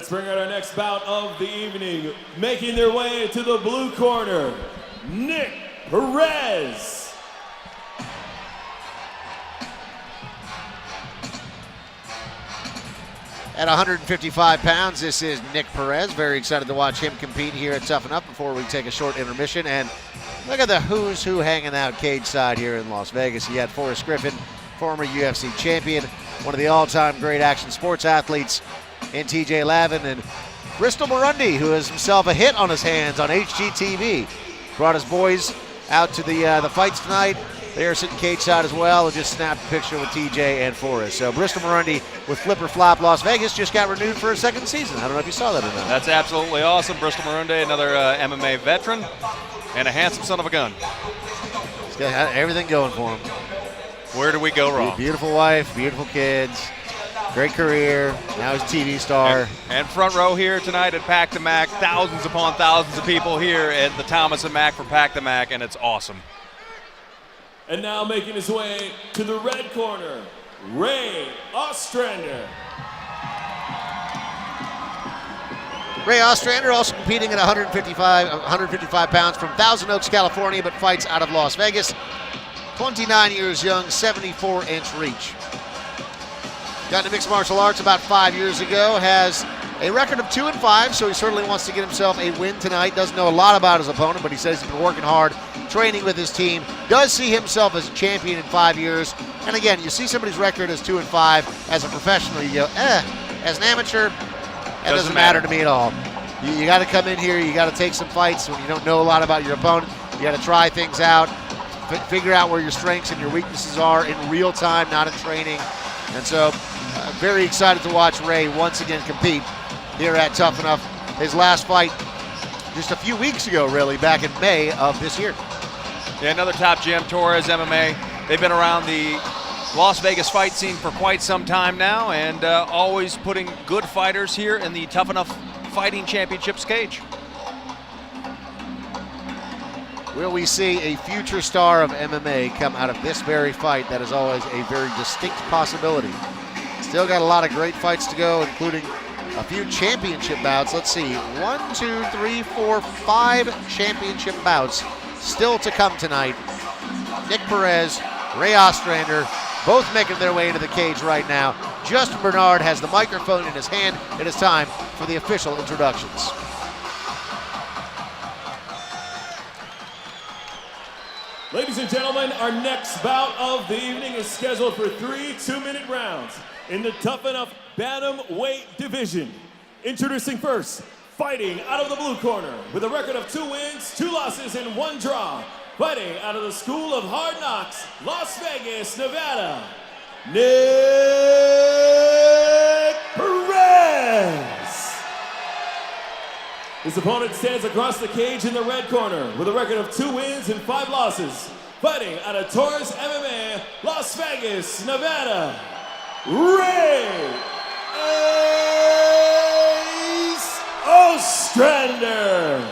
Let's bring out our next bout of the evening. Making their way to the blue corner, Nick Perez. At 155 pounds, this is Nick Perez. Very excited to watch him compete here at Tuff-N-Uff before we take a short intermission. And look at the who's who hanging out cage side here in Las Vegas. You got Forrest Griffin, former UFC champion, one of the all-time great action sports athletes in TJ Lavin, and Bristol Murundi, who has himself a hit on his hands on HGTV. Brought his boys out to the fights tonight. They are sitting cage side as well and just snapped a picture with TJ and Forrest. So Bristol Murundi with Flipper Flop Las Vegas just got renewed for a second season. I don't know if you saw that or not. That's absolutely awesome. Bristol Murundi, another MMA veteran and a handsome son of a gun. He's got everything going for him. Where do we go wrong? Beautiful wife, beautiful kids, great career, now he's a TV star. And front row here tonight at Pack the Mac, thousands upon thousands of people here at the Thomas and Mack for Pack the Mac, and it's awesome. And now making his way to the red corner, Ray Ostrander. Ray Ostrander also competing at 155 pounds from Thousand Oaks, California, but fights out of Las Vegas. 29 years young, 74-inch reach. Got into mixed martial arts about 5 years ago, has a record of 2-5, so he certainly wants to get himself a win tonight. Doesn't know a lot about his opponent, but he says he's been working hard, training with his team. Does see himself as a champion in 5 years. And again, you see somebody's record as 2-5. As a professional, you go, As an amateur, that doesn't matter to me at all. You got to come in here, you got to take some fights when you don't know a lot about your opponent. You got to try things out, figure out where your strengths and your weaknesses are in real time, not in training. And so, very excited to watch Ray once again compete here at Tuff-N-Uff. His last fight just a few weeks ago, really, back in May of this year. Yeah, another top gym, Torres MMA. They've been around the Las Vegas fight scene for quite some time now, and always putting good fighters here in the Tuff-N-Uff Fighting Championships cage. Will we see a future star of MMA come out of this very fight? That is always a very distinct possibility. Still got a lot of great fights to go, including a few championship bouts. Let's see, 1, 2, 3, 4, 5 championship bouts still to come tonight. Nick Perez, Ray Ostrander, both making their way into the cage right now. Justin Bernard has the microphone in his hand. It is time for the official introductions. Ladies and gentlemen, our next bout of the evening is scheduled for 3 2-minute rounds in the Tuff-N-Uff Bantamweight division. Introducing first, fighting out of the blue corner with a record of 2 wins, 2 losses, and 1 draw. Fighting out of the School of Hard Knocks, Las Vegas, Nevada, Nick Perez. His opponent stands across the cage in the red corner with a record of 2 wins and 5 losses. Fighting out of Torres MMA, Las Vegas, Nevada, Ray Ostrander.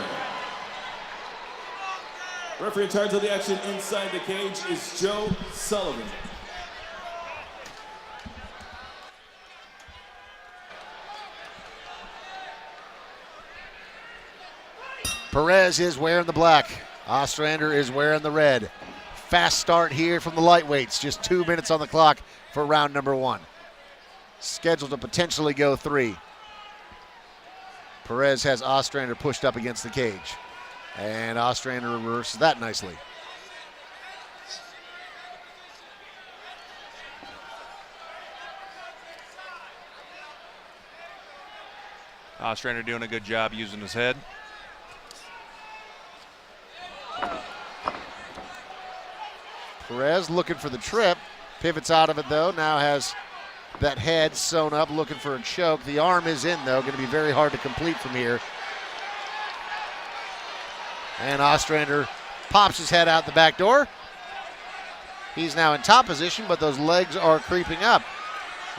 Referee in charge of the action inside the cage is Joe Sullivan. Perez is wearing the black. Ostrander is wearing the red. Fast start here from the lightweights. Just 2 minutes on the clock for round number 1. Scheduled to potentially go 3. Perez has Ostrander pushed up against the cage. And Ostrander reverses that nicely. Ostrander doing a good job using his head. Perez looking for the trip. Pivots out of it, though. Now has that head sewn up, looking for a choke. The arm is in, though. Going to be very hard to complete from here. And Ostrander pops his head out the back door. He's now in top position, but those legs are creeping up.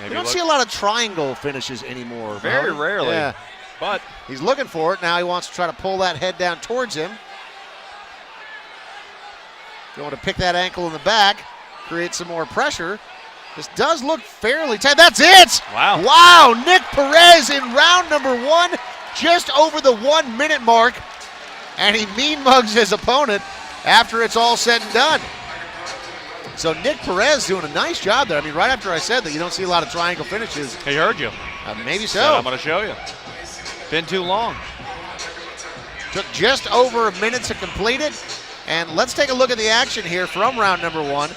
You don't see a lot of triangle finishes anymore. Very rarely. Yeah. But he's looking for it. Now he wants to try to pull that head down towards him. Going to pick that ankle in the back, create some more pressure. This does look fairly tight. That's it! Wow. Wow, Nick Perez in round number 1, just over the 1 minute mark. And he mean mugs his opponent after it's all said and done. So Nick Perez doing a nice job there. I mean, right after I said that you don't see a lot of triangle finishes. He heard you. Maybe so. Said, I'm going to show you. Been too long. Took just over a minute to complete it. And let's take a look at the action here from round number 1.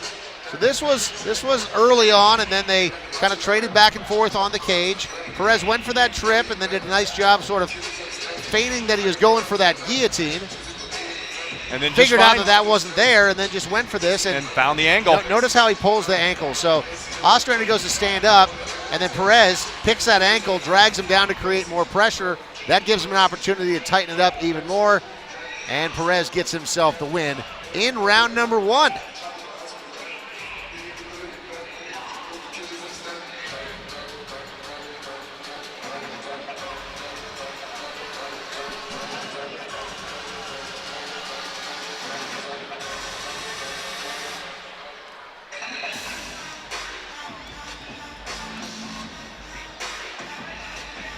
So this was early on, and then they kind of traded back and forth on the cage. Perez went for that trip and then did a nice job sort of feigning that he was going for that guillotine. And then figured out that wasn't there, and then just went for this. And found the angle. Notice how he pulls the ankle. So Ostrander goes to stand up, and then Perez picks that ankle, drags him down to create more pressure. That gives him an opportunity to tighten it up even more. And Perez gets himself the win in round number 1.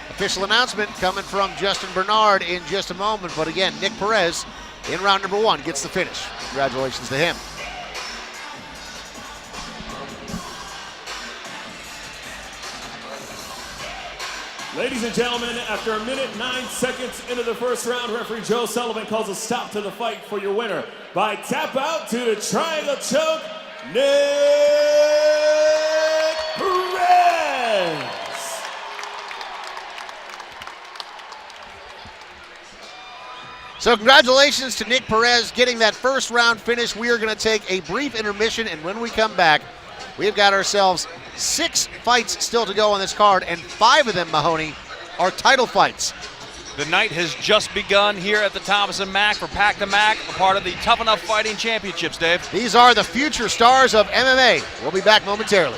Official announcement coming from Justin Bernard in just a moment. But again, Nick Perez in round number 1 gets the finish. Congratulations to him. Ladies and gentlemen, after a minute 9 seconds into the first round, referee Joe Sullivan calls a stop to the fight for your winner by tap out to the triangle choke, Nick Perez. So congratulations to Nick Perez getting that first round finish. We are going to take a brief intermission, and when we come back, we've got ourselves 6 fights still to go on this card, and 5 of them, Mahoney, are title fights. The night has just begun here at the Thomas & Mack for Pack to Mack, a part of the Tuff-N-Uff Fighting Championships, Dave. These are the future stars of MMA. We'll be back momentarily.